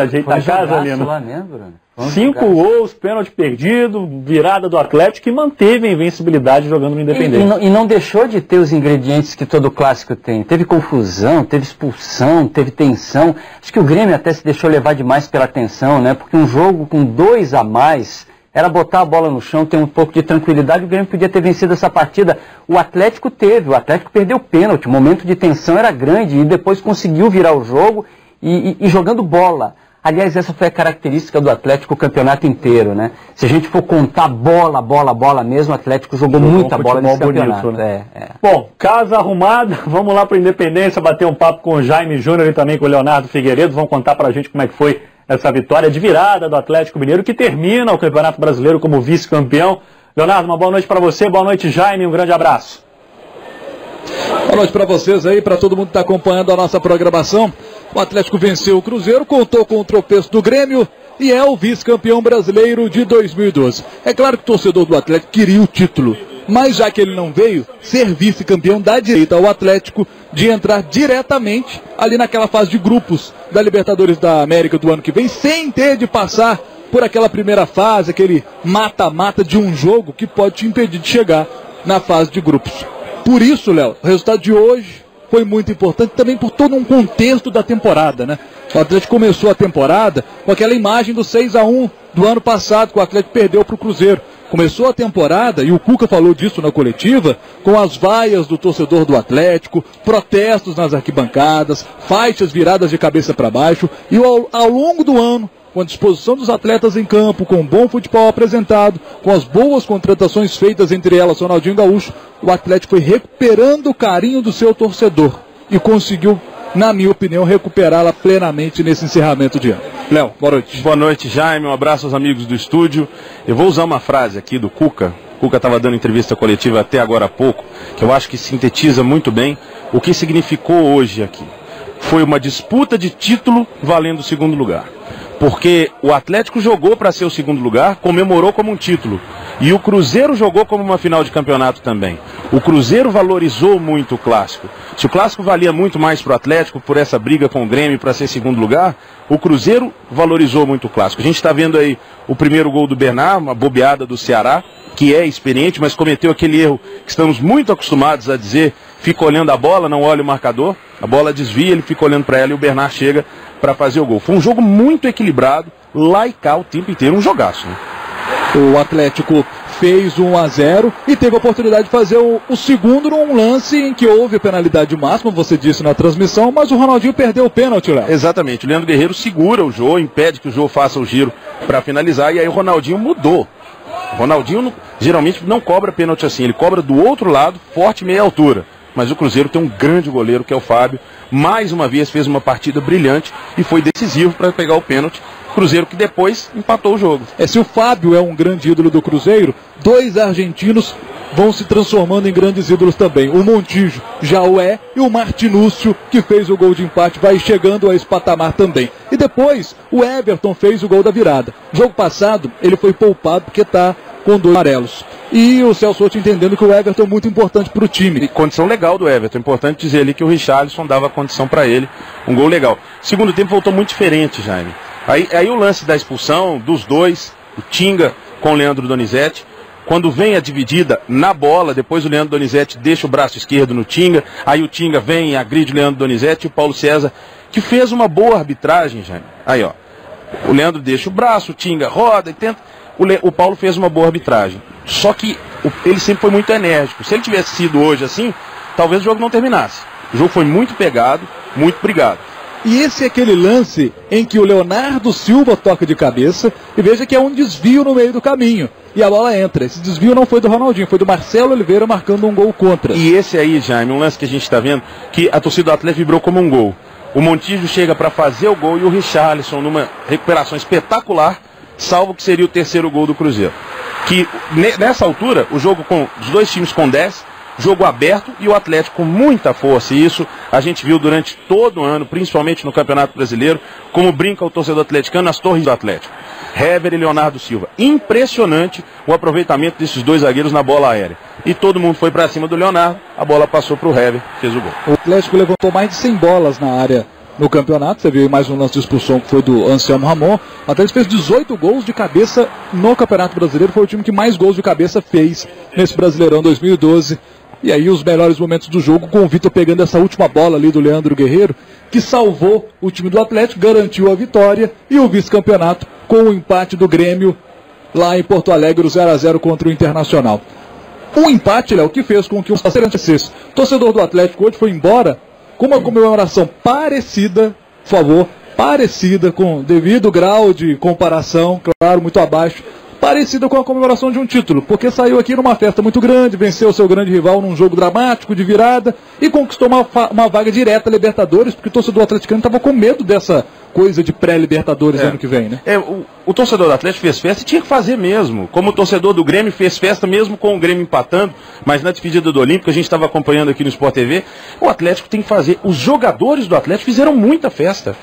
Ajeita a casa, Lino. 5 gols, pênalti perdido, virada do Atlético, e manteve a invencibilidade jogando no Independente. E não deixou de ter os ingredientes que todo clássico tem. Teve confusão, teve expulsão, teve tensão. Acho que o Grêmio até se deixou levar demais pela tensão, né? Porque um jogo com 2 a mais era botar a bola no chão, ter um pouco de tranquilidade. O Grêmio podia ter vencido essa partida. O Atlético perdeu o pênalti. O momento de tensão era grande e depois conseguiu virar o jogo e jogando bola. Aliás, essa foi a característica do Atlético o campeonato inteiro, né? Se a gente for contar bola mesmo, o Atlético jogou muita bola nesse campeonato. Bonito, né? Bom, casa arrumada, vamos lá para Independência, bater um papo com o Jaime Júnior e também com o Leonardo Figueiredo. Vão contar para a gente como é que foi essa vitória de virada do Atlético Mineiro, que termina o Campeonato Brasileiro como vice-campeão. Leonardo, uma boa noite para você, boa noite, Jaime, um grande abraço. Boa noite para vocês aí, para todo mundo que está acompanhando a nossa programação. O Atlético venceu o Cruzeiro, contou com o tropeço do Grêmio e é o vice-campeão brasileiro de 2012. É claro que o torcedor do Atlético queria o título, mas já que ele não veio, ser vice-campeão dá direito ao Atlético de entrar diretamente ali naquela fase de grupos da Libertadores da América do ano que vem, sem ter de passar por aquela primeira fase, aquele mata-mata de um jogo que pode te impedir de chegar na fase de grupos. Por isso, Léo, o resultado de hoje foi muito importante também por todo um contexto da temporada, né? O Atlético começou a temporada com aquela imagem do 6-1 do ano passado, que o Atlético perdeu para o Cruzeiro. Começou a temporada, e o Cuca falou disso na coletiva, com as vaias do torcedor do Atlético, protestos nas arquibancadas, faixas viradas de cabeça para baixo, e ao longo do ano, com a disposição dos atletas em campo, com um bom futebol apresentado, com as boas contratações feitas, entre elas Ronaldinho Gaúcho, o Atlético foi recuperando o carinho do seu torcedor e conseguiu, na minha opinião, recuperá-la plenamente nesse encerramento de ano. Léo, boa noite. Boa noite, Jaime, um abraço aos amigos do estúdio. Eu vou usar uma frase aqui do Cuca. O Cuca estava dando entrevista coletiva até agora há pouco, que eu acho que sintetiza muito bem o que significou hoje aqui. Foi uma disputa de título valendo o segundo lugar. Porque o Atlético jogou para ser o segundo lugar, comemorou como um título. E o Cruzeiro jogou como uma final de campeonato também. O Cruzeiro valorizou muito o Clássico. Se o Clássico valia muito mais para o Atlético, por essa briga com o Grêmio para ser segundo lugar, o Cruzeiro valorizou muito o Clássico. A gente está vendo aí o primeiro gol do Bernard, uma bobeada do Ceará, que é experiente, mas cometeu aquele erro que estamos muito acostumados a dizer, fica olhando a bola, não olha o marcador, a bola desvia, ele fica olhando para ela e o Bernard chega para fazer o gol. Foi um jogo muito equilibrado, lá e cá o tempo inteiro, um jogaço, né? O Atlético fez 1-0 e teve a oportunidade de fazer o segundo num lance em que houve a penalidade máxima, você disse na transmissão, mas o Ronaldinho perdeu o pênalti, Léo. Exatamente, o Leandro Guerreiro segura o Jô, impede que o Jô faça o giro para finalizar, e aí o Ronaldinho mudou. O Ronaldinho geralmente não cobra pênalti assim, ele cobra do outro lado, forte, meia altura. Mas o Cruzeiro tem um grande goleiro, que é o Fábio. Mais uma vez fez uma partida brilhante e foi decisivo para pegar o pênalti. Cruzeiro que depois empatou o jogo. Se o Fábio é um grande ídolo do Cruzeiro, 2 argentinos vão se transformando em grandes ídolos também. O Montijo já o é, e o Martinúcio, que fez o gol de empate, vai chegando a esse patamar também. E depois o Everton fez o gol da virada. Jogo passado ele foi poupado porque está com 2 amarelos. E o Celso Roth entendendo que o Everton é muito importante para o time. E condição legal do Everton. Importante dizer ali que o Richarlison dava condição para ele. Um gol legal. Segundo tempo voltou muito diferente, Jaime. Aí o lance da expulsão dos dois, o Tinga com o Leandro Donizete. Quando vem a dividida na bola, depois o Leandro Donizete deixa o braço esquerdo no Tinga. Aí o Tinga vem e agride o Leandro Donizete e o Paulo César, que fez uma boa arbitragem, Jaime. Aí, ó. O Leandro deixa o braço, o Tinga roda e tenta. O Paulo fez uma boa arbitragem. Só que ele sempre foi muito enérgico. Se ele tivesse sido hoje assim, talvez o jogo não terminasse. O jogo foi muito pegado, muito brigado. E esse é aquele lance em que o Leonardo Silva toca de cabeça e veja que é um desvio no meio do caminho. E a bola entra. Esse desvio não foi do Ronaldinho, foi do Marcelo Oliveira marcando um gol contra. E esse aí, Jaime, um lance que a gente está vendo, que a torcida do Atlético vibrou como um gol. O Montijo chega para fazer o gol e o Richarlison, numa recuperação espetacular, salva o que seria o terceiro gol do Cruzeiro. Que nessa altura, o jogo com os dois times com 10, jogo aberto e o Atlético com muita força. E isso a gente viu durante todo o ano, principalmente no Campeonato Brasileiro, como brinca o torcedor atleticano nas torres do Atlético. Hever e Leonardo Silva. Impressionante o aproveitamento desses 2 zagueiros na bola aérea. E todo mundo foi para cima do Leonardo, a bola passou para o Hever, fez o gol. O Atlético levantou mais de 100 bolas na área no campeonato. Você viu mais um lance de expulsão que foi do Anselmo Ramon. O Atlético fez 18 gols de cabeça no Campeonato Brasileiro. Foi o time que mais gols de cabeça fez nesse Brasileirão 2012. E aí os melhores momentos do jogo com o Vitor pegando essa última bola ali do Leandro Guerreiro, que salvou o time do Atlético, garantiu a vitória e o vice-campeonato com o empate do Grêmio lá em Porto Alegre, o 0-0 contra o Internacional. O empate, Léo, que fez com que o torcedor do Atlético hoje foi embora com uma comemoração parecida, por favor, parecida, com devido grau de comparação, claro, muito abaixo, parecida com a comemoração de um título, porque saiu aqui numa festa muito grande, venceu seu grande rival num jogo dramático de virada e conquistou uma vaga direta a Libertadores, porque o torcedor atleticano estava com medo dessa coisa de pré-Libertadores ano que vem, né? O torcedor do Atlético fez festa e tinha que fazer mesmo, como o torcedor do Grêmio fez festa mesmo com o Grêmio empatando, mas na despedida do Olímpico, a gente estava acompanhando aqui no Sport TV, o Atlético tem que fazer, os jogadores do Atlético fizeram muita festa.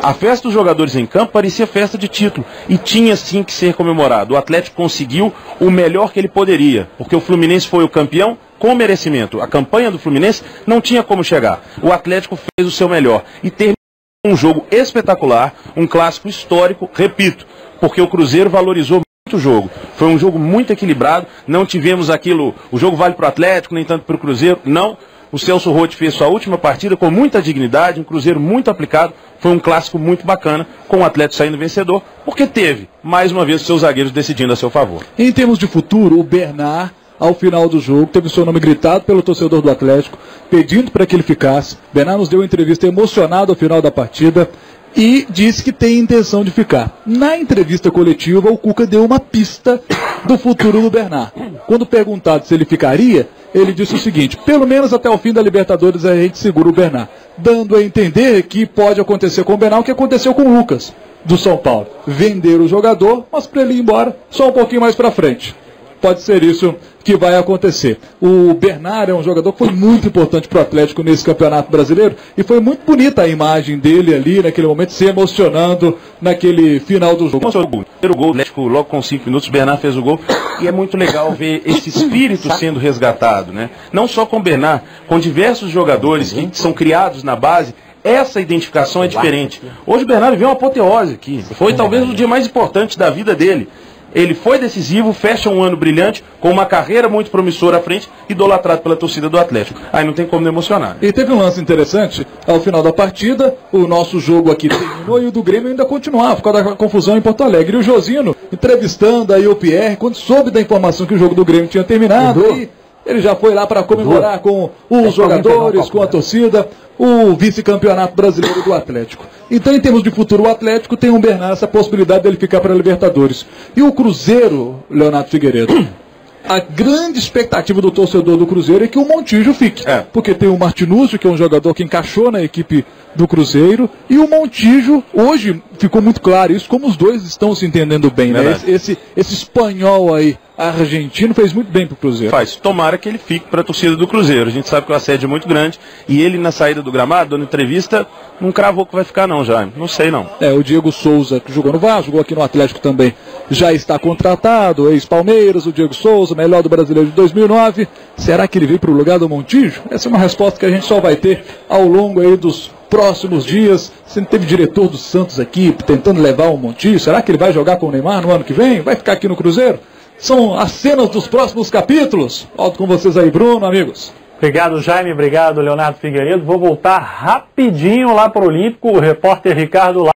A festa dos jogadores em campo parecia festa de título e tinha sim que ser comemorado. O Atlético conseguiu o melhor que ele poderia, porque o Fluminense foi o campeão com merecimento. A campanha do Fluminense não tinha como chegar. O Atlético fez o seu melhor e terminou um jogo espetacular, um clássico histórico, repito, porque o Cruzeiro valorizou muito o jogo. Foi um jogo muito equilibrado, não tivemos aquilo, o jogo vale para o Atlético, nem tanto para o Cruzeiro, não. O Celso Roth fez sua última partida com muita dignidade, um Cruzeiro muito aplicado, foi um clássico muito bacana, com o Atlético saindo vencedor, porque teve, mais uma vez, os seus zagueiros decidindo a seu favor. Em termos de futuro, o Bernard, ao final do jogo, teve seu nome gritado pelo torcedor do Atlético, pedindo para que ele ficasse. Bernard nos deu uma entrevista emocionado ao final da partida e disse que tem intenção de ficar. Na entrevista coletiva, o Cuca deu uma pista do futuro do Bernard. Quando perguntado se ele ficaria, ele disse o seguinte: pelo menos até o fim da Libertadores a gente segura o Bernard, dando a entender que pode acontecer com o Bernard o que aconteceu com o Lucas, do São Paulo. Vender o jogador, mas para ele ir embora só um pouquinho mais para frente. Pode ser isso que vai acontecer. O Bernard é um jogador que foi muito importante para o Atlético nesse Campeonato Brasileiro e foi muito bonita a imagem dele ali naquele momento, se emocionando naquele final do jogo. O primeiro gol, o Atlético logo com 5 minutos, o Bernard fez o gol e é muito legal ver esse espírito sendo resgatado, né? Não só com o Bernard, com diversos jogadores que são criados na base. Essa identificação é diferente. Hoje o Bernard viu uma apoteose aqui. Foi talvez o dia mais importante da vida dele. Ele foi decisivo, fecha um ano brilhante, com uma carreira muito promissora à frente, idolatrado pela torcida do Atlético. Aí não tem como não emocionar. E teve um lance interessante, ao final da partida, o nosso jogo aqui terminou e o do Grêmio ainda continuava, por causa da confusão em Porto Alegre. E o Josino, entrevistando aí o Pierre, quando soube da informação que o jogo do Grêmio tinha terminado, ele já foi lá para comemorar com os jogadores, com a torcida, o vice-campeonato brasileiro do Atlético. Então, em termos de futuro, o Atlético tem um Bernard, essa possibilidade dele ficar para a Libertadores. E o Cruzeiro, Leonardo Figueiredo, a grande expectativa do torcedor do Cruzeiro é que o Montijo fique. Porque tem o Martinúcio, que é um jogador que encaixou na equipe do Cruzeiro, e o Montijo, hoje ficou muito claro isso, como os dois estão se entendendo bem, né? Esse espanhol aí, argentino, fez muito bem pro Cruzeiro. Faz. Tomara que ele fique para a torcida do Cruzeiro. A gente sabe que o assédio é muito grande e ele na saída do gramado, dando entrevista, não cravou que vai ficar não, Jaime. Não sei não. O Diego Souza, que jogou no Vasco, jogou aqui no Atlético também, já está contratado, ex-Palmeiras, o Diego Souza, melhor do Brasileiro de 2009. Será que ele veio para o lugar do Montijo? Essa é uma resposta que a gente só vai ter ao longo aí dos próximos dias. Sempre teve diretor do Santos aqui tentando levar o Montijo. Será que ele vai jogar com o Neymar no ano que vem? Vai ficar aqui no Cruzeiro? São as cenas dos próximos capítulos. Volto com vocês aí, Bruno, amigos. Obrigado, Jaime. Obrigado, Leonardo Figueiredo. Vou voltar rapidinho lá para o Olímpico. O repórter Ricardo